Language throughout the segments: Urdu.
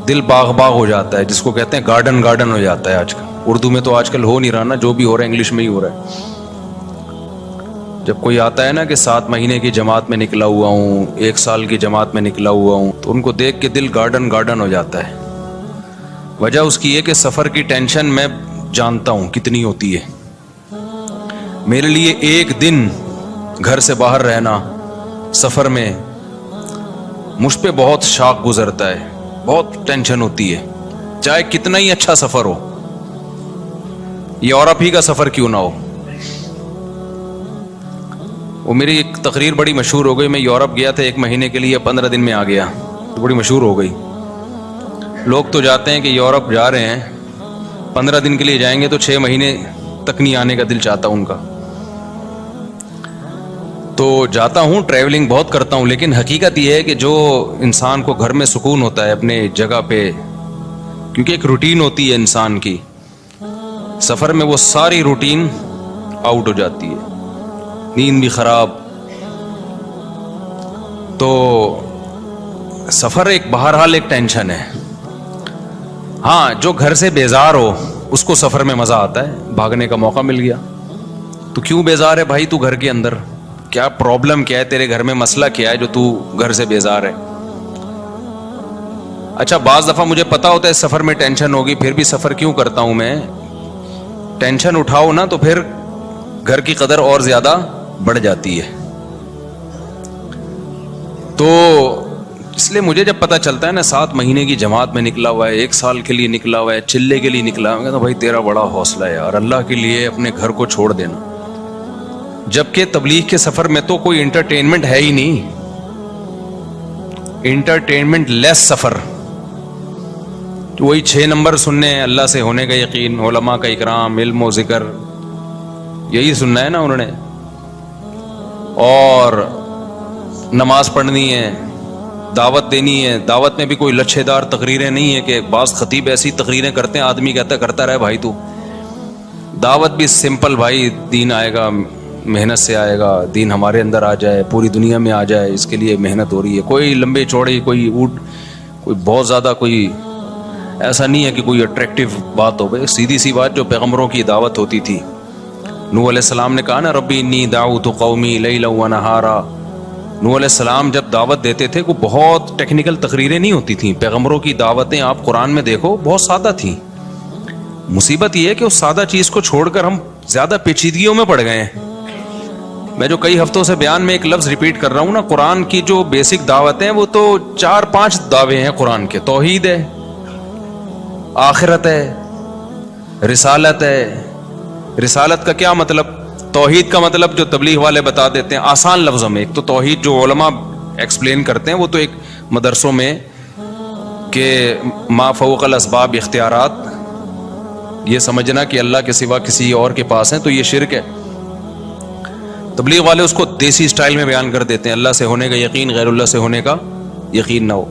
دل باغ باغ ہو جاتا ہے، جس کو کہتے ہیں گارڈن گارڈن ہو جاتا ہے آج کل. اردو میں تو آج کل ہو نہیں رہا نا، جو بھی ہو رہا ہے انگلش میں ہی ہو رہا ہے. جب کوئی آتا ہے نا کہ 7 مہینے کی جماعت میں نکلا ہوا ہوں، 1 سال کی جماعت میں نکلا ہوا ہوں، تو ان کو دیکھ کے دل گارڈن گارڈن ہو جاتا ہے. وجہ اس کی یہ کہ سفر کی ٹینشن میں جانتا ہوں کتنی ہوتی ہے. میرے لیے 1 دن گھر سے باہر رہنا سفر میں مجھ پہ بہت شاق گزرتا ہے، بہت ٹینشن ہوتی ہے، چاہے کتنا ہی اچھا سفر ہو، یورپ ہی کا سفر کیوں نہ ہو. وہ میری ایک تقریر بڑی مشہور ہو گئی. میں یورپ گیا تھا 1 مہینے کے لیے، 15 دن میں آ گیا، تو بڑی مشہور ہو گئی. لوگ تو جاتے ہیں کہ یورپ جا رہے ہیں 15 دن کے لیے جائیں گے تو 6 مہینے تک نہیں آنے کا دل چاہتا ان کا. تو جاتا ہوں، ٹریولنگ بہت کرتا ہوں، لیکن حقیقت یہ ہے کہ جو انسان کو گھر میں سکون ہوتا ہے اپنے جگہ پہ، کیونکہ ایک روٹین ہوتی ہے انسان کی، سفر میں وہ ساری روٹین آؤٹ ہو جاتی ہے، نیند بھی خراب. تو سفر ایک بہرحال ایک ٹینشن ہے. ہاں، جو گھر سے بیزار ہو اس کو سفر میں مزہ آتا ہے، بھاگنے کا موقع مل گیا. تو کیوں بیزار ہے بھائی تو گھر کے اندر؟ کیا پرابلم کیا ہے تیرے گھر میں، مسئلہ کیا ہے جو تو گھر سے بیزار ہے؟ اچھا، بعض دفعہ مجھے پتا ہوتا ہے سفر میں ٹینشن ہوگی، پھر بھی سفر کیوں کرتا ہوں میں؟ ٹینشن اٹھاؤ نا تو پھر گھر کی قدر اور زیادہ بڑھ جاتی ہے. تو اس لیے مجھے جب پتا چلتا ہے نا 7 مہینے کی جماعت میں نکلا ہوا ہے، 1 سال کے لیے نکلا ہوا ہے، چلے کے لیے نکلا ہوا ہے، تو بھائی تیرا بڑا حوصلہ ہے یار، اللہ کے لیے اپنے گھر کو چھوڑ دینا. جبکہ تبلیغ کے سفر میں تو کوئی انٹرٹینمنٹ ہے ہی نہیں، انٹرٹینمنٹ لیس سفر. وہی 6 نمبر سننے ہیں، اللہ سے ہونے کا یقین، علماء کا اکرام، علم و ذکر، یہی سننا ہے نا انہوں نے. اور نماز پڑھنی ہے، دعوت دینی ہے. دعوت میں بھی کوئی لچھے دار تقریریں نہیں ہے کہ بعض خطیب ایسی تقریریں کرتے ہیں آدمی کہتا ہے کرتا رہے بھائی. تو دعوت بھی سمپل بھائی، دین آئے گا، محنت سے آئے گا، دین ہمارے اندر آ جائے، پوری دنیا میں آ جائے، اس کے لیے محنت ہو رہی ہے. کوئی لمبے چوڑے، کوئی بہت زیادہ کوئی ایسا نہیں ہے کہ کوئی اٹریکٹیو بات ہو. سیدھی سی بات جو پیغمبروں کی دعوت ہوتی تھی. نوح علیہ السلام نے کہا نا ربی انی دعوت قومی لیلا ونہارا. نوح علیہ السلام جب دعوت دیتے تھے وہ بہت ٹیکنیکل تقریریں نہیں ہوتی تھیں. پیغمبروں کی دعوتیں آپ قرآن میں دیکھو بہت سادہ تھیں. مصیبت یہ ہے کہ اس سادہ چیز کو چھوڑ کر ہم زیادہ پیچیدگیوں میں پڑ گئے ہیں. میں جو کئی ہفتوں سے بیان میں ایک لفظ ریپیٹ کر رہا ہوں نا، قرآن کی جو بیسک دعوتیں ہیں وہ تو 4-5 دعوے ہیں قرآن کے. توحید ہے، آخرت ہے، رسالت ہے. رسالت کا کیا مطلب؟ توحید کا مطلب جو تبلیغ والے بتا دیتے ہیں آسان لفظوں میں. ایک تو توحید جو علماء ایکسپلین کرتے ہیں وہ تو ایک مدرسوں میں کہ ما فوق الاسباب اختیارات، یہ سمجھنا کہ اللہ کے سوا کسی اور کے پاس ہیں تو یہ شرک ہے. تبلیغ والے اس کو دیسی سٹائل میں بیان کر دیتے ہیں، اللہ سے ہونے کا یقین، غیر اللہ سے ہونے کا یقین نہ ہو.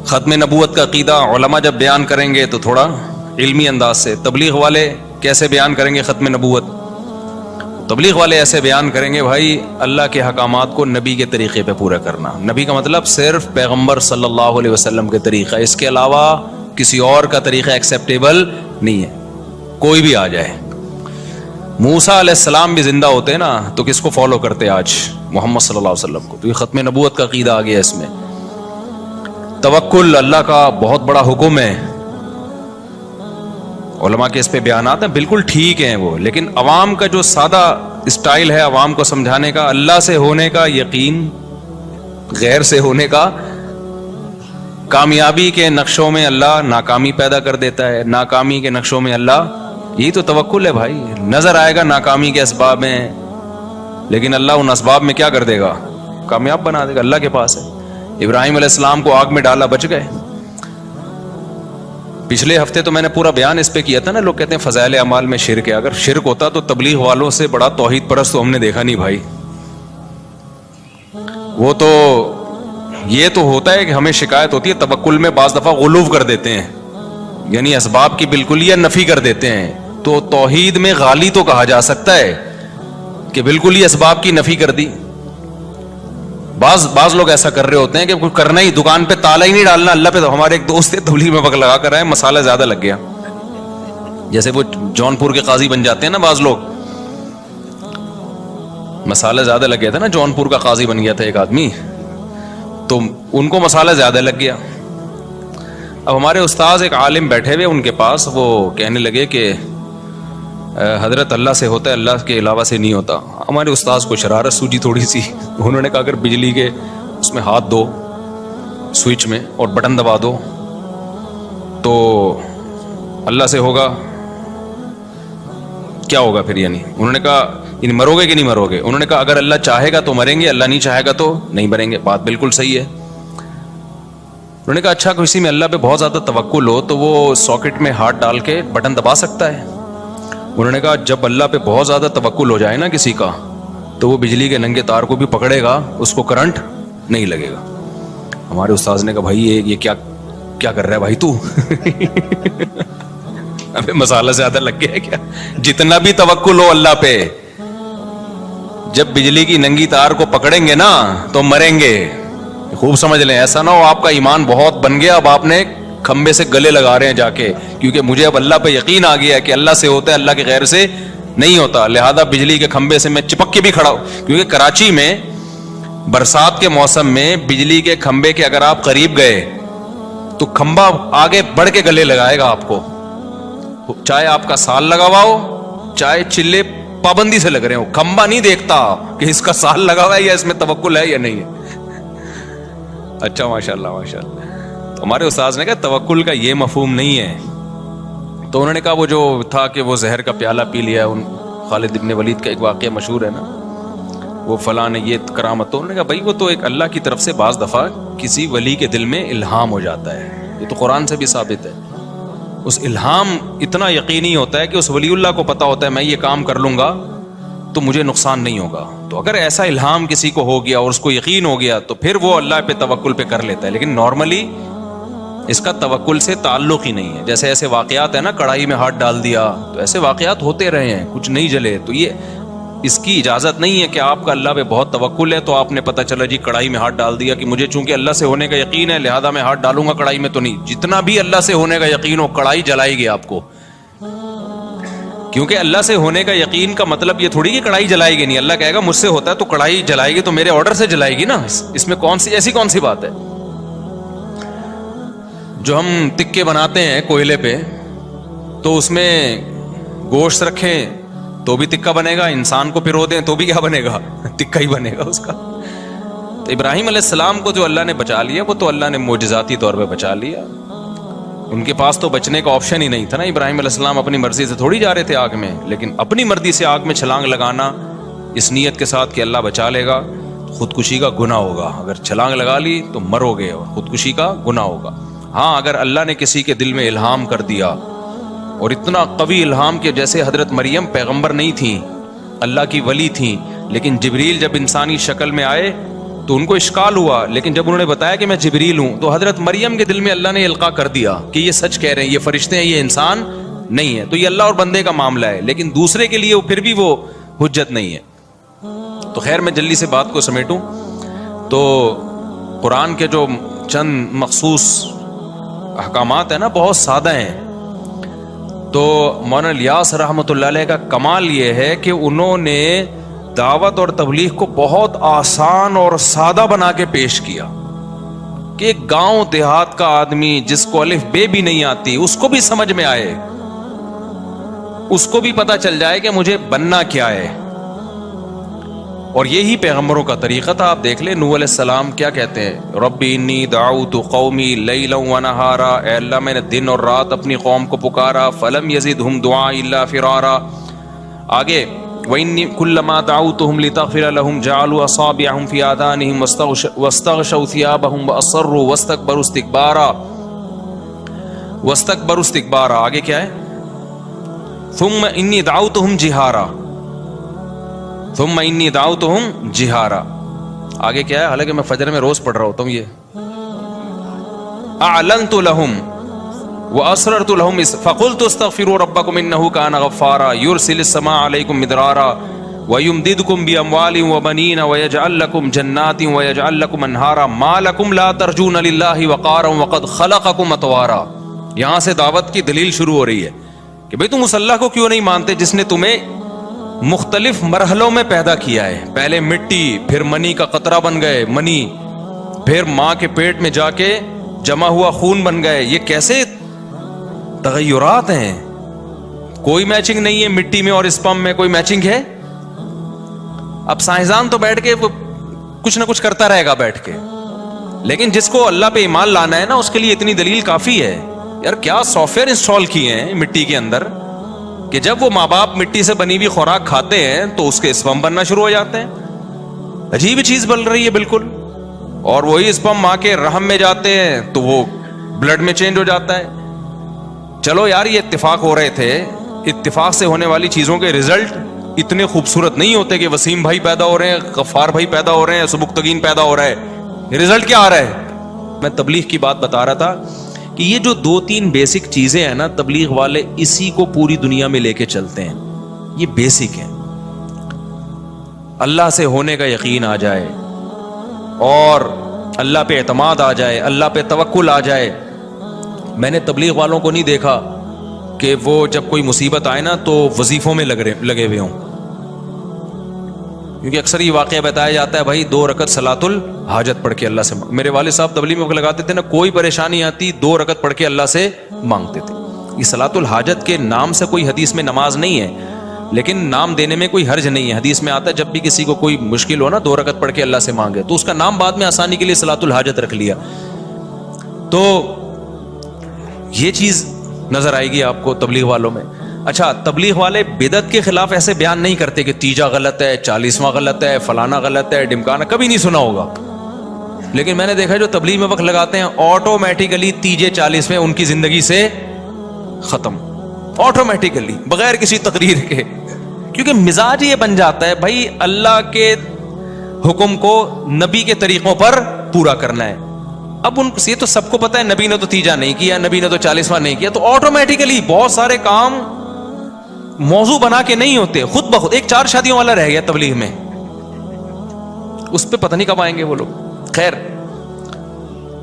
ختم نبوت کا عقیدہ علماء جب بیان کریں گے تو تھوڑا علمی انداز سے. تبلیغ والے کیسے بیان کریں گے ختم نبوت؟ تبلیغ والے ایسے بیان کریں گے بھائی اللہ کے احکامات کو نبی کے طریقے پہ پورا کرنا. نبی کا مطلب صرف پیغمبر صلی اللہ علیہ وسلم کے طریقہ، اس کے علاوہ کسی اور کا طریقہ ایکسیپٹیبل نہیں ہے، کوئی بھی آ جائے. موسیٰ علیہ السلام بھی زندہ ہوتے نا تو کس کو فالو کرتے آج؟ محمد صلی اللہ علیہ وسلم کو. تو یہ ختم نبوت کا عقیدہ آ گیا اس میں. توکل اللہ کا بہت بڑا حکم ہے. علماء کے اس پہ بیانات ہیں، بالکل ٹھیک ہیں وہ، لیکن عوام کا جو سادہ اسٹائل ہے عوام کو سمجھانے کا، اللہ سے ہونے کا یقین، غیر سے ہونے کا. کامیابی کے نقشوں میں اللہ ناکامی پیدا کر دیتا ہے، ناکامی کے نقشوں میں اللہ، یہی تو توکل ہے بھائی. نظر آئے گا ناکامی کے اسباب میں، لیکن اللہ ان اسباب میں کیا کر دے گا؟ کامیاب بنا دے گا. اللہ کے پاس ہے. ابراہیم علیہ السلام کو آگ میں ڈالا، بچ گئے. پچھلے ہفتے تو میں نے پورا بیان اس پہ کیا تھا نا. لوگ کہتے ہیں فضائل اعمال میں شرک ہے. اگر شرک ہوتا تو تبلیغ والوں سے بڑا توحید پرست تو ہم نے دیکھا نہیں بھائی. وہ تو یہ تو ہوتا ہے کہ ہمیں شکایت ہوتی ہے توکل میں بعض دفعہ غلو کر دیتے ہیں، یعنی اسباب کی بالکلیہ نفی کر دیتے ہیں. تو توحید میں غالی تو کہا جا سکتا ہے کہ بالکل ہی اسباب کی نفی کر دی. بعض لوگ ایسا کر رہے ہوتے ہیں کہ کچھ کرنا ہی, دکان پہ تالا ہی نہیں ڈالنا اللہ پہ. تو ہمارے ایک دوست تھے تبلیغ میں وقت لگا کر آئے, مسالہ زیادہ لگ گیا, جیسے وہ جونپور کے قاضی بن جاتے ہیں نا بعض لوگ, مسالہ زیادہ لگ گیا تھا نا, جونپور کا قاضی بن گیا تھا ایک آدمی, تو ان کو مسالہ زیادہ لگ گیا. اب ہمارے استاذ ایک عالم بیٹھے ہوئے ان کے پاس, وہ کہنے لگے کہ حضرت اللہ سے ہوتا ہے, اللہ کے علاوہ سے نہیں ہوتا. ہمارے استاذ کو شرارت سوجی تھوڑی سی, انہوں نے کہا اگر بجلی کے اس میں ہاتھ دو سوئچ میں اور بٹن دبا دو تو اللہ سے ہوگا, کیا ہوگا پھر؟ یعنی انہوں نے کہا یعنی مرو گے کہ نہیں مرو گے؟ انہوں نے کہا اگر اللہ چاہے گا تو مریں گے, اللہ نہیں چاہے گا تو نہیں مریں گے. بات بالکل صحیح ہے. انہوں نے کہا اچھا کسی میں اللہ پہ بہت زیادہ توکل ہو تو وہ ساکٹ میں ہاتھ ڈال کے بٹن دبا سکتا ہے؟ انہوں نے کہا جب اللہ پہ بہت زیادہ توکل ہو جائے نا کسی کا تو وہ بجلی کے ننگے تار کو بھی پکڑے گا, اس کو کرنٹ نہیں لگے گا. ہمارے استاذ نے کہا بھائی یہ کیا کر رہا ہے بھائی تو ابھی مسالہ زیادہ لگ گیا ہے کیا؟ جتنا بھی توکل ہو اللہ پہ, جب بجلی کی ننگی تار کو پکڑیں گے نا تو مریں گے. خوب سمجھ لیں, ایسا نہ ہو آپ کا ایمان بہت بن گیا, اب آپ نے کھمبے سے گلے لگا رہے ہیں جا کے, کیونکہ مجھے اب اللہ پہ یقین آ گیا ہے کہ اللہ سے ہوتا ہے, اللہ کے غیر سے نہیں ہوتا, لہذا بجلی کے کھمبے سے میں چپک کے بھی کھڑا ہوں. کیونکہ کراچی میں برسات کے موسم میں بجلی کے کھمبے کے اگر آپ قریب گئے تو کھمبا آگے بڑھ کے گلے لگائے گا آپ کو, چاہے آپ کا سال لگا ہوا ہو چاہے چلے پابندی سے لگ رہے ہو, کھمبا نہیں دیکھتا کہ اس کا سال لگا ہوا ہے یا اس میں توکل ہے یا نہیں ہے. اچھا ماشاء اللہ ماشاء اللہ. تو ہمارے استاذ نے کہا توکل کا یہ مفہوم نہیں ہے. تو انہوں نے کہا وہ جو تھا کہ وہ زہر کا پیالہ پی لیا, ان خالد ابن ولید کا ایک واقعہ مشہور ہے نا, وہ فلاں نے یہ کرامت. تو انہوں نے کہا بھائی وہ تو ایک اللہ کی طرف سے بعض دفعہ کسی ولی کے دل میں الہام ہو جاتا ہے, یہ تو قرآن سے بھی ثابت ہے. اس الہام اتنا یقینی ہوتا ہے کہ اس ولی اللہ کو پتا ہوتا ہے میں یہ کام کر لوں گا تو مجھے نقصان نہیں ہوگا. تو اگر ایسا الہام کسی کو ہو گیا اور اس کو یقین ہو گیا تو پھر وہ اللہ پہ توکل پہ کر لیتا ہے. لیکن نارملی اس کا توکل سے تعلق ہی نہیں ہے. جیسے ایسے واقعات ہیں نا, کڑھائی میں ہاتھ ڈال دیا, تو ایسے واقعات ہوتے رہے ہیں, کچھ نہیں جلے. تو یہ اس کی اجازت نہیں ہے کہ آپ کا اللہ پہ بہت توکل ہے تو آپ نے پتہ چلا جی کڑھائی میں ہاتھ ڈال دیا کہ مجھے چونکہ اللہ سے ہونے کا یقین ہے لہذا میں ہاتھ ڈالوں گا کڑھائی میں. تو نہیں, جتنا بھی اللہ سے ہونے کا یقین ہو کڑھائی جلائے گی آپ کو, کیونکہ اللہ سے ہونے کا یقین کا مطلب یہ تھوڑی کہ کڑھائی جلائے گی نہیں. اللہ کہے گا مجھ سے ہوتا ہے تو کڑھائی جلائے گی تو میرے آرڈر سے جلائے گی نا, اس میں ایسی کون سی بات ہے. جو ہم تکے بناتے ہیں کوئلے پہ تو اس میں گوشت رکھیں تو بھی تکا بنے گا, انسان کو پرو دیں تو بھی کیا بنے گا, تکا ہی بنے گا اس کا. تو ابراہیم علیہ السلام کو جو اللہ نے بچا لیا وہ تو اللہ نے معجزاتی طور پہ بچا لیا. ان کے پاس تو بچنے کا آپشن ہی نہیں تھا نا. ابراہیم علیہ السلام اپنی مرضی سے تھوڑی جا رہے تھے آگ میں, لیکن اپنی مرضی سے آگ میں چھلانگ لگانا اس نیت کے ساتھ کہ اللہ بچا لے گا, خودکشی کا گناہ ہوگا. اگر چھلانگ لگا لی تو مرو گے اور خودکشی کا گناہ ہوگا. ہاں اگر اللہ نے کسی کے دل میں الہام کر دیا اور اتنا قوی الہام کہ جیسے حضرت مریم پیغمبر نہیں تھیں, اللہ کی ولی تھیں, لیکن جبریل جب انسانی شکل میں آئے تو ان کو اشکال ہوا, لیکن جب انہوں نے بتایا کہ میں جبریل ہوں تو حضرت مریم کے دل میں اللہ نے القاء کر دیا کہ یہ سچ کہہ رہے ہیں, یہ فرشتے ہیں, یہ انسان نہیں ہے. تو یہ اللہ اور بندے کا معاملہ ہے, لیکن دوسرے کے لیے پھر بھی وہ حجت نہیں ہے. تو خیر میں جلدی سے بات کو سمیٹوں تو قرآن کے جو چند مخصوص احکامات ہیں نا بہت سادہ ہیں. تو مولانا الیاس رحمۃ اللہ علیہ کا کمال یہ ہے کہ انہوں نے دعوت اور تبلیغ کو بہت آسان اور سادہ بنا کے پیش کیا کہ ایک گاؤں دیہات کا آدمی جس کو الف بے بھی نہیں آتی اس کو بھی سمجھ میں آئے, اس کو بھی پتا چل جائے کہ مجھے بننا کیا ہے. اور یہی پیغمبروں کا طریقہ تھا. آپ دیکھ لیں نوح علیہ السلام کیا کہتے ہیں, ربی انی دعوت قومی لیلا ونہارا, اے اللہ میں نے دن اور رات اپنی قوم کو پکارا, فلم یزدہم دعائی الا فرارا. آگے وانی کلما دعوتہم لتغفر لہم جعلوا اصابعہم فی آذانہم واستغشوا ثیابہم واصروا واستکبروا استکبارا. آگے کیا ہے, ثم انی دعوتہم جہارا, ثم انی دعوتہم جہارا. آگے کیا ہے, حالانکہ میں فجر میں روز پڑھ رہا ہوتا ہوں یہ, اعلنت لہم واسررت لہم فقلت استغفروا ربکم انہ کان غفارا یرسل السماء علیکم مدرارا وَيُمْدِدْكُمْ بِأَمْوَالٍ وَبَنِينَ وَيَجْعَلْ لَكُمْ جَنَّاتٍ وَيَجْعَلْ لَكُمْ أَنْهَارًا مَا لَكُمْ لَا تَرْجُونَ لِلَّهِ وَقَارًا وَقَدْ خَلَقَكُمْ أَطْوَارًا. یہاں سے دعوت کی دلیل شروع ہو رہی ہے کہ بھئی تم اس اللہ کو کیوں نہیں مانتے جس نے تمہیں مختلف مرحلوں میں پیدا کیا ہے. پہلے مٹی، پھر منی کا قطرہ بن گئے منی، پھر ماں کے پیٹ میں جا کے جمع ہوا خون بن گئے. یہ کیسے تغیرات ہیں؟ کوئی میچنگ نہیں ہے مٹی میں اور اسپم میں، کوئی میچنگ ہے؟ اب سائنسدان تو بیٹھ کے کچھ نہ کچھ کرتا رہے گا بیٹھ کے، لیکن جس کو اللہ پہ ایمان لانا ہے نا اس کے لیے اتنی دلیل کافی ہے. یار کیا سافٹ ویئر انسٹال کیے ہیں مٹی کے اندر کہ جب وہ ماں باپ مٹی سے بنی ہوئی خوراک کھاتے ہیں تو اس کے اسپم بننا شروع ہو جاتے ہیں. عجیب چیز بن رہی ہے بالکل. اور وہی اسپم ماں کے رحم میں جاتے ہیں تو وہ بلڈ میں چینج ہو جاتا ہے. چلو یار یہ اتفاق ہو رہے تھے، اتفاق سے ہونے والی چیزوں کے رزلٹ اتنے خوبصورت نہیں ہوتے کہ وسیم بھائی پیدا ہو رہے ہیں، غفار بھائی پیدا ہو رہے ہیں، سبکتگین پیدا ہو رہا ہے. رزلٹ کیا آ رہا ہے؟ میں تبلیغ کی بات بتا رہا تھا کہ یہ جو 2-3 بیسک چیزیں ہیں نا، تبلیغ والے اسی کو پوری دنیا میں لے کے چلتے ہیں. یہ بیسک ہیں. اللہ سے ہونے کا یقین آ جائے اور اللہ پہ اعتماد آ جائے، اللہ پہ توکل آ جائے. میں نے تبلیغ والوں کو نہیں دیکھا کہ وہ جب کوئی مصیبت آئے نا تو وظیفوں میں لگے ہوئے ہوں، کیونکہ اکثر یہ واقعہ بتایا جاتا ہے بھائی 2 رکعت صلاۃ الحاجت پڑھ کے اللہ سے. میرے والد صاحب تبلیغ میں لگاتے تھے نا، کوئی پریشانی آتی 2 رکعت پڑھ کے اللہ سے مانگتے تھے. یہ صلاۃ الحاجت کے نام سے کوئی حدیث میں نماز نہیں ہے، لیکن نام دینے میں کوئی حرج نہیں ہے. حدیث میں آتا ہے جب بھی کسی کو کوئی مشکل ہو نا 2 رکعت پڑھ کے اللہ سے مانگے، تو اس کا نام بعد میں آسانی کے لیے صلاۃ الحاجت رکھ لیا. تو یہ چیز نظر آئے گی آپ کو تبلیغ والوں میں. اچھا، تبلیغ والے بدعت کے خلاف ایسے بیان نہیں کرتے کہ تیجا غلط ہے، 40واں غلط ہے، فلانا غلط ہے، ڈمکانا، کبھی نہیں سنا ہوگا. لیکن میں نے دیکھا جو تبلیغ میں وقت لگاتے ہیں آٹومیٹیکلی تیجے 40ویں ان کی زندگی سے ختم، آٹومیٹیکلی بغیر کسی تقریر کے. کیونکہ مزاج یہ بن جاتا ہے بھائی اللہ کے حکم کو نبی کے طریقوں پر پورا کرنا ہے. اب ان یہ تو سب کو پتا ہے نبی نے تو تیجا نہیں کیا، نبی نے تو 40واں نہیں کیا، تو آٹومیٹیکلی بہت سارے کام موضوع بنا کے نہیں ہوتے، خود بخود. ایک 4 شادیوں والا رہ گیا تبلیغ میں، اس پہ پتہ نہیں کب آئیں گے وہ لوگ. خیر،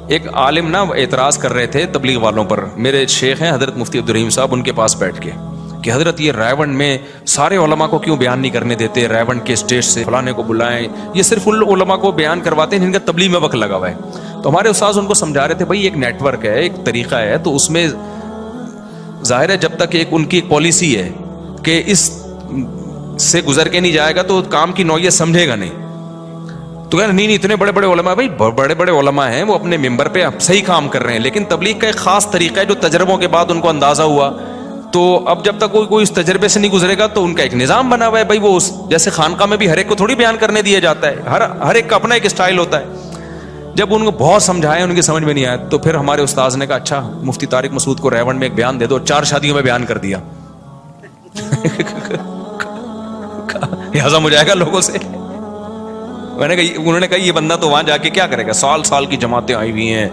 ایک عالم نا اعتراض کر رہے تھے تبلیغ والوں پر. میرے شیخ ہیں حضرت مفتی عبدالرحیم صاحب، ان کے پاس بیٹھ کے کہ حضرت یہ رائے میں سارے علماء کو کیوں بیان نہیں کرنے دیتے، رائے کے اسٹیج سے فلانے کو بلائیں، یہ صرف ان علماء کو بیان کرواتے ہیں جن کا تبلیغ میں وقت لگا ہوا ہے. تو ہمارے استاذ ان کو سمجھا رہے تھے بھائی ایک نیٹ ورک ہے، ایک طریقہ ہے، تو اس میں ظاہر ہے جب تک ایک ان کی ایک پالیسی ہے کہ اس سے گزر کے نہیں جائے گا تو کام کی نوعیت سمجھے گا نہیں. تو کہنا نہیں اتنے بڑے بڑے علماء، بھائی بڑے بڑے علماء ہیں، وہ اپنے ممبر پہ صحیح کام کر رہے ہیں، لیکن تبلیغ کا ایک خاص طریقہ ہے جو تجربوں کے بعد ان کو اندازہ ہوا. تو اب جب تک کوئی اس تجربے سے نہیں گزرے گا تو ان کا ایک نظام بنا ہوا ہے بھائی. وہ جیسے خانقاہ میں بھی ہر ایک کو تھوڑی بیان کرنے دیا جاتا ہے، ہر ایک کا اپنا ایک اسٹائل ہوتا ہے. جب ان کو بہت سمجھائے ان کی سمجھ میں نہیں آیا تو پھر ہمارے استاذ نے کہا اچھا مفتی طارق مسعود کو ریونڈ میں ایک بیان دے دو. 4 شادیوں میں بیان کر دیا. ہضم ہو جائے گا لوگوں سے. میں نے کہا، انہوں نے کہا یہ بندہ تو وہاں جا کے کیا کرے گا، سال کی جماعتیں آئی ہوئی ہیں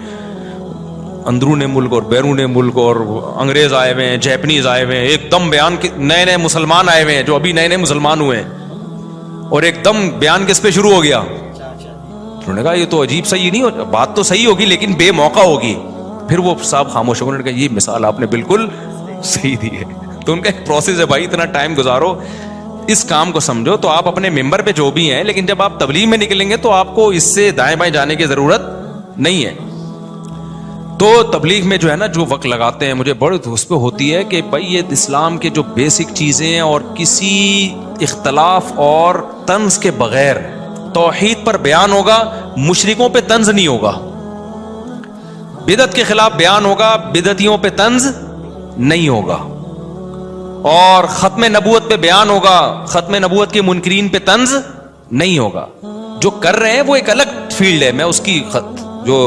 اندرون ملک اور بیرون ملک، اور انگریز آئے ہوئے ہیں، جیپنیز آئے ہوئے ہیں، ایک دم بیان نئے مسلمان آئے ہوئے ہیں جو ابھی نئے مسلمان ہوئے ہیں، اور ایک دم بیان کس پہ شروع ہو گیا. انہوں نے کہا یہ تو عجیب صحیح نہیں ہو، بات تو صحیح ہوگی لیکن بے موقع ہوگی. پھر وہ صاحب خاموش ہو گئے. انہوں نے کہا یہ مثال آپ نے بالکل صحیح دی ہے. تو ان کا ایک پروسیس ہے بھائی، اتنا ٹائم گزارو اس کام کو سمجھو. تو آپ اپنے ممبر پہ جو بھی ہیں، لیکن جب آپ تبلیغ میں نکلیں گے تو آپ کو اس سے دائیں بائیں جانے کی ضرورت نہیں ہے. تو تبلیغ میں جو ہے نا جو وقت لگاتے ہیں مجھے بڑی اس پہ ہوتی ہے کہ بھائی یہ اسلام کے جو بیسک چیزیں ہیں اور کسی اختلاف اور طنز کے بغیر توحید پر بیان ہوگا، مشرکوں پہ طنز نہیں ہوگا. بدعت کے خلاف بیان ہوگا، بدعتیوں پہ طنز نہیں ہوگا. اور ختم نبوت پہ بیان ہوگا، ختم نبوت کے منکرین پہ طنز نہیں ہوگا. جو کر رہے ہیں وہ ایک الگ فیلڈ ہے. میں اس کی جو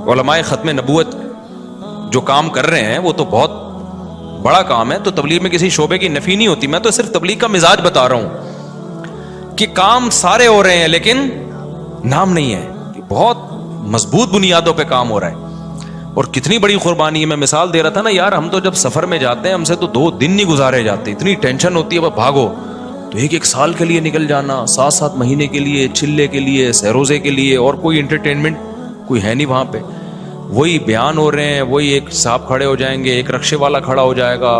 علماء ختم نبوت جو کام کر رہے ہیں وہ تو بہت بڑا کام ہے. تو تبلیغ میں کسی شعبے کی نفی نہیں ہوتی. میں تو صرف تبلیغ کا مزاج بتا رہا ہوں کہ کام سارے ہو رہے ہیں لیکن نام نہیں ہے. بہت مضبوط بنیادوں پہ کام ہو رہا ہے اور کتنی بڑی قربانی ہے. میں مثال دے رہا تھا نا یار، ہم تو جب سفر میں جاتے ہیں ہم سے تو 2 دن نہیں گزارے جاتے، اتنی ٹینشن ہوتی ہے. بھاگو تو ایک سال کے لیے نکل جانا، 7 مہینے کے لیے، چلے کے لیے، سہروزے کے لیے، اور کوئی انٹرٹینمنٹ کوئی ہے نہیں وہاں پہ. وہی بیان ہو رہے ہیں، وہی ایک صاحب کھڑے ہو جائیں گے، ایک رکشے والا کھڑا ہو جائے گا،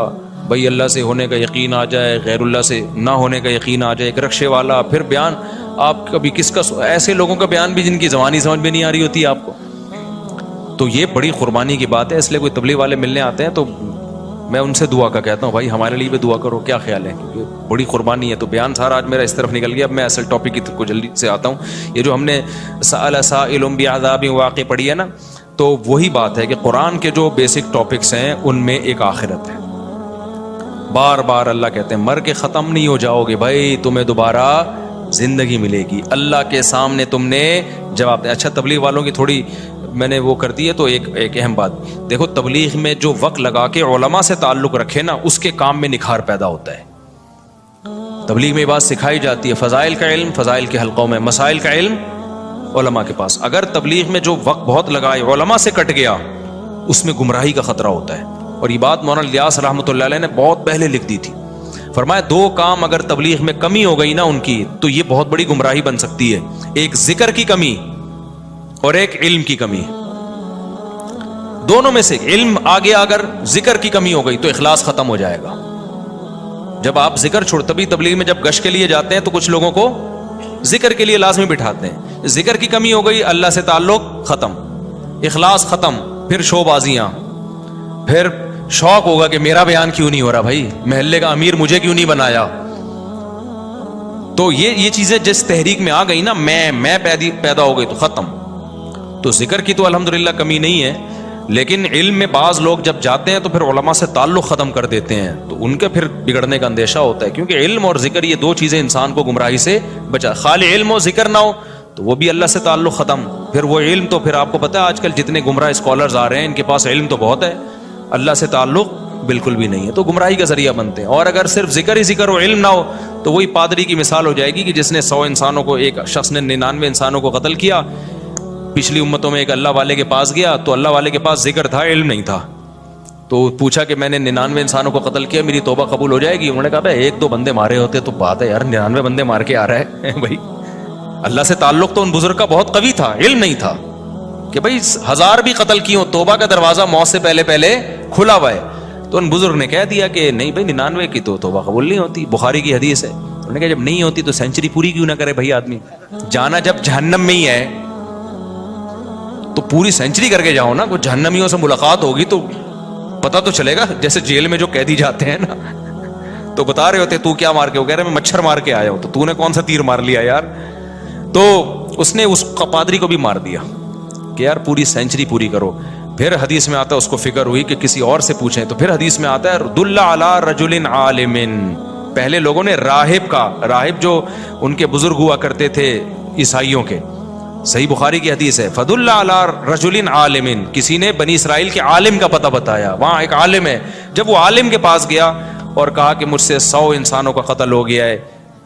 بھائی اللہ سے ہونے کا یقین آ جائے، غیر اللہ سے نہ ہونے کا یقین آ جائے، ایک رکشے والا، پھر بیان. آپ کبھی کس کا، ایسے لوگوں کا بیان بھی جن کی زبانی سمجھ میں نہیں آ رہی ہوتی آپ کو. تو یہ بڑی قربانی کی بات ہے. اس لیے کوئی تبلیغ والے ملنے آتے ہیں تو میں ان سے دعا کا کہتا ہوں، بھائی ہمارے لیے بھی دعا کرو. کیا خیال ہے؟ کیونکہ بڑی قربانی ہے. تو بیان سارا آج میرا اس طرف نکل گیا. اب میں اصل ٹاپک کی کو جلدی سے آتا ہوں. یہ جو ہم نے سأل سائل بعذاب واقع پڑھی ہے نا، تو وہی بات ہے کہ قرآن کے جو بیسک ٹاپکس ہیں ان میں ایک آخرت ہے. بار بار اللہ کہتے ہیں مر کے ختم نہیں ہو جاؤ گے بھائی، تمہیں دوبارہ زندگی ملے گی. اللہ کے سامنے تم نے جواب دیا. اچھا تبلیغ والوں کی تھوڑی میں نے وہ کر دی ہے. تو ایک اہم بات دیکھو، تبلیغ میں جو وقت لگا کے علماء سے تعلق رکھے نا، اس کے کام میں نکھار پیدا ہوتا ہے. تبلیغ میں یہ بات سکھائی جاتی ہے، فضائل کا علم فضائل کے حلقوں میں، مسائل کا علم علماء کے پاس. اگر تبلیغ میں جو وقت بہت لگائے علماء سے کٹ گیا، اس میں گمراہی کا خطرہ ہوتا ہے. اور یہ بات مولانا الیاس رحمۃ اللہ علیہ نے بہت پہلے لکھ دی تھی. فرمایا 2 کام اگر تبلیغ میں کمی ہو گئی نا ان کی، تو یہ بہت بڑی گمراہی بن سکتی ہے. ایک ذکر کی کمی اور ایک علم کی کمی. دونوں میں سے علم آگے، اگر ذکر کی کمی ہو گئی تو اخلاص ختم ہو جائے گا. جب آپ ذکر چھوڑ، تبھی تبلیغ میں جب گشت کے لیے جاتے ہیں تو کچھ لوگوں کو ذکر کے لیے لازمی بٹھاتے ہیں. ذکر کی کمی ہو گئی، اللہ سے تعلق ختم، اخلاص ختم، پھر شو بازیاں، پھر شوق ہوگا کہ میرا بیان کیوں نہیں ہو رہا بھائی، محلے کا امیر مجھے کیوں نہیں بنایا. تو یہ چیزیں جس تحریک میں آ گئی نا، میں پیدا ہو گئی تو ختم. تو ذکر کی تو الحمدللہ کمی نہیں ہے، لیکن علم میں بعض لوگ جب جاتے ہیں تو پھر علماء سے تعلق ختم کر دیتے ہیں، تو ان کے پھر بگڑنے کا اندیشہ ہوتا ہے. کیونکہ علم اور ذکر یہ 2 چیزیں انسان کو گمراہی سے بچا. خالی علم و ذکر نہ ہو تو وہ بھی اللہ سے تعلق ختم. پھر وہ علم تو پھر آپ کو پتہ ہے آج کل جتنے گمراہ اسکالرز آ رہے ہیں، ان کے پاس علم تو بہت ہے، اللہ سے تعلق بالکل بھی نہیں ہے، تو گمراہی کا ذریعہ بنتے ہیں. اور اگر صرف ذکر ہی ذکر ہو، علم نہ ہو، تو وہی پادری کی مثال ہو جائے گی کہ جس نے 100 انسانوں کو، ایک شخص نے 99 انسانوں کو قتل کیا. پچھلی امتوں میں ایک اللہ والے کے پاس گیا تو اللہ والے کے پاس ذکر تھا، علم نہیں تھا. تو پوچھا کہ میں نے 99 انسانوں کو قتل کیا، میری توبہ قبول ہو جائے گی؟ انہوں نے کہا بھائی 1-2 بندے مارے ہوتے تو بات ہے یار، 99 بندے مار کے آ رہا ہے بھائی. اللہ سے تعلق تو ان بزرگ کا بہت قوی تھا، علم نہیں تھا کہ بھائی 1000 بھی قتل کیے ہوں، توبہ کا دروازہ موت سے پہلے کھلا ہوا ہے. تو ان بزرگ نے کہہ دیا کہ نہیں بھائی 99 کی تو توبہ قبول نہیں ہوتی، بخاری کی حدیث ہے. انہوں نے کہا جب نہیں ہوتی تو سینچری پوری کیوں نہ کرے بھائی آدمی. جانا جب جہنم میں ہی ہے تو پوری سینچری کر کے جاؤ نا. کوئی جہنمیوں سے ملاقات ہوگی تو پتہ تو چلے گا. جیسے جیل میں جو قیدی جاتے ہیں نا، تو بتا رہے ہوتے تو کیا مار کے، وہ کہہ رہے میں مچھر مار کے آیا ہوں. تو نے کون سا تیر مار لیا یار؟ تو اس نے اس پادری کو بھی مار دیا کہ یار پوری سینچری پوری کرو. پھر حدیث میں آتا ہے اس کو فکر ہوئی کہ کسی اور سے پوچھیں، تو پھر حدیث میں آتا ہے دل علی رجل عالم. پہلے لوگوں نے راہب جو ان کے بزرگ ہوا کرتے تھے عیسائیوں کے، صحیح بخاری کی حدیث ہے، فدل علی رجل عالم، کسی نے بنی اسرائیل کے عالم کا پتہ بتایا، وہاں ایک عالم ہے. جب وہ عالم کے پاس گیا اور کہا کہ مجھ سے 100 انسانوں کا قتل ہو گیا ہے،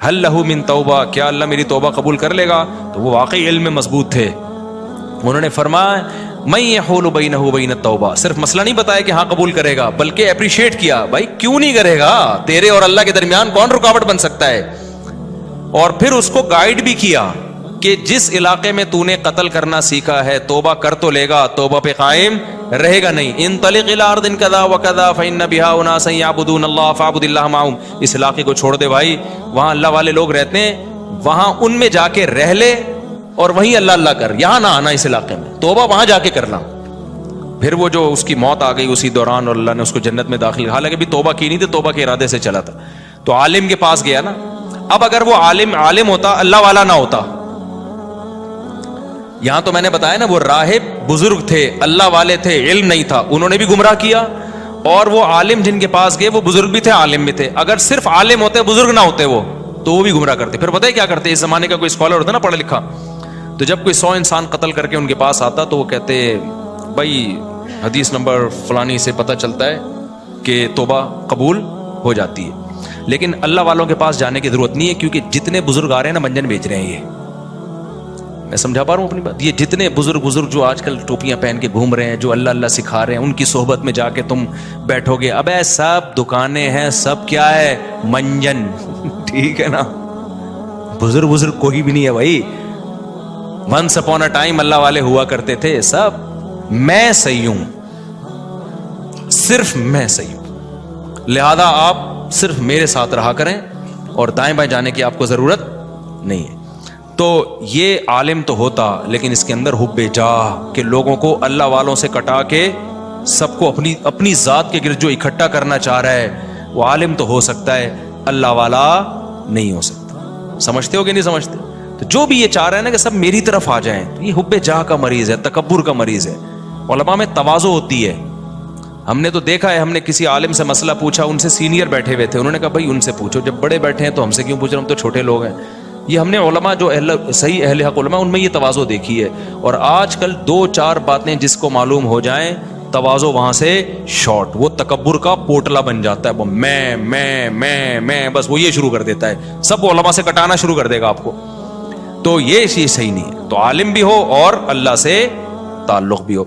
حل لہ من توبہ، کیا اللہ میری توبہ قبول کر لے گا؟ تو وہ واقعی علم میں مضبوط تھے. انہوں نے فرمایا میں یحول بینہ وبین التوبہ، صرف مسئلہ نہیں بتایا کہ ہاں قبول کرے گا، بلکہ اپریشیٹ کیا، بھائی کیوں نہیں کرے گا، تیرے اور اللہ کے درمیان کون رکاوٹ بن سکتا ہے. اور پھر اس کو گائیڈ بھی کیا کہ جس علاقے میں تو نے قتل کرنا سیکھا ہے توبہ کر تو لے گا، توبہ پہ قائم رہے گا نہیں. انطلق الی ارض کذا وکذا فإن بها اناسا یعبدون اللہ فاعبد اللہ معهم، اس علاقے کو چھوڑ دے بھائی، وہاں اللہ والے لوگ رہتے ہیں، وہاں ان میں جا کے رہ لے اور وہیں اللہ اللہ کر، یہاں نہ آنا اس علاقے میں، توبہ وہاں جا کے کرنا. پھر وہ جو اس کی موت آ گئی اسی دوران اور اللہ نے اس کو جنت میں داخل، حالانکہ بھی توبہ کی نہیں تھی، توبہ کے ارادے سے چلا تھا. تو عالم کے پاس گیا نا. اب اگر وہ عالم ہوتا، اللہ والا نہ ہوتا، یہاں تو میں نے بتایا نا وہ راہب بزرگ تھے، اللہ والے تھے، علم نہیں تھا، انہوں نے بھی گمراہ کیا. اور وہ عالم جن کے پاس گئے وہ بزرگ بھی تھے، عالم بھی تھے. اگر صرف عالم ہوتے، بزرگ نہ ہوتے وہ، تو وہ بھی گمراہ کرتے. پھر پتہ ہے کیا کرتے؟ اس زمانے کا کوئی اسکالر ہوتا نا پڑھا لکھا، تو جب کوئی 100 انسان قتل کر کے ان کے پاس آتا تو وہ کہتے بھائی حدیث نمبر فلانی سے پتہ چلتا ہے کہ توبہ قبول ہو جاتی ہے. لیکن اللہ والوں کے پاس جانے کی ضرورت نہیں ہے، کیونکہ جتنے بزرگ آ رہے ہیں نا منجن بیچ رہے ہیں. یہ میں سمجھا پا رہا ہوں اپنی بات؟ یہ جتنے بزرگ جو آج کل ٹوپیاں پہن کے گھوم رہے ہیں، جو اللہ اللہ سکھا رہے ہیں، ان کی صحبت میں جا کے تم بیٹھو گے، ابے سب دکانیں ہیں، سب کیا ہے، منجن ٹھیک ہے نا، بزرگ کوئی بھی نہیں ہے بھائی. ونس اپون اے ٹائم اللہ والے ہوا کرتے تھے سب. میں صحیح ہوں، صرف میں صحیح ہوں، لہذا آپ صرف میرے ساتھ رہا کریں اور دائیں بائیں جانے کی آپ کو ضرورت نہیں ہے. تو یہ عالم تو ہوتا، لیکن اس کے اندر حب جاہ کہ لوگوں کو اللہ والوں سے کٹا کے سب کو اپنی ذات کے گرد جو اکٹھا کرنا چاہ رہا ہے، وہ عالم تو ہو سکتا ہے، اللہ والا نہیں ہو سکتا. سمجھتے ہو کہ نہیں سمجھتے؟ تو جو بھی یہ چاہ رہا ہے نا کہ سب میری طرف آ جائیں، یہ حب جاہ کا مریض ہے، تکبر کا مریض ہے. علماء میں تواضع ہوتی ہے. ہم نے تو دیکھا ہے، ہم نے کسی عالم سے مسئلہ پوچھا، ان سے سینئر بیٹھے ہوئے تھے، انہوں نے کہا بھائی ان سے پوچھو، جب بڑے بیٹھے ہیں تو ہم سے کیوں پوچھ رہے، ہم تو چھوٹے لوگ ہیں. یہ ہم نے علماء جو صحیح اہل حق علماء، ان میں یہ تواضع دیکھی ہے. اور آج کل 2-4 باتیں جس کو معلوم ہو جائیں، تواضع وہاں سے شارٹ، وہ تکبر کا پوٹلا بن جاتا ہے. وہ میں بس وہ یہ شروع کر دیتا ہے، سب علماء سے کٹانا شروع کر دے گا آپ کو. تو یہ چیز صحیح نہیں ہے. تو عالم بھی ہو اور اللہ سے تعلق بھی ہو.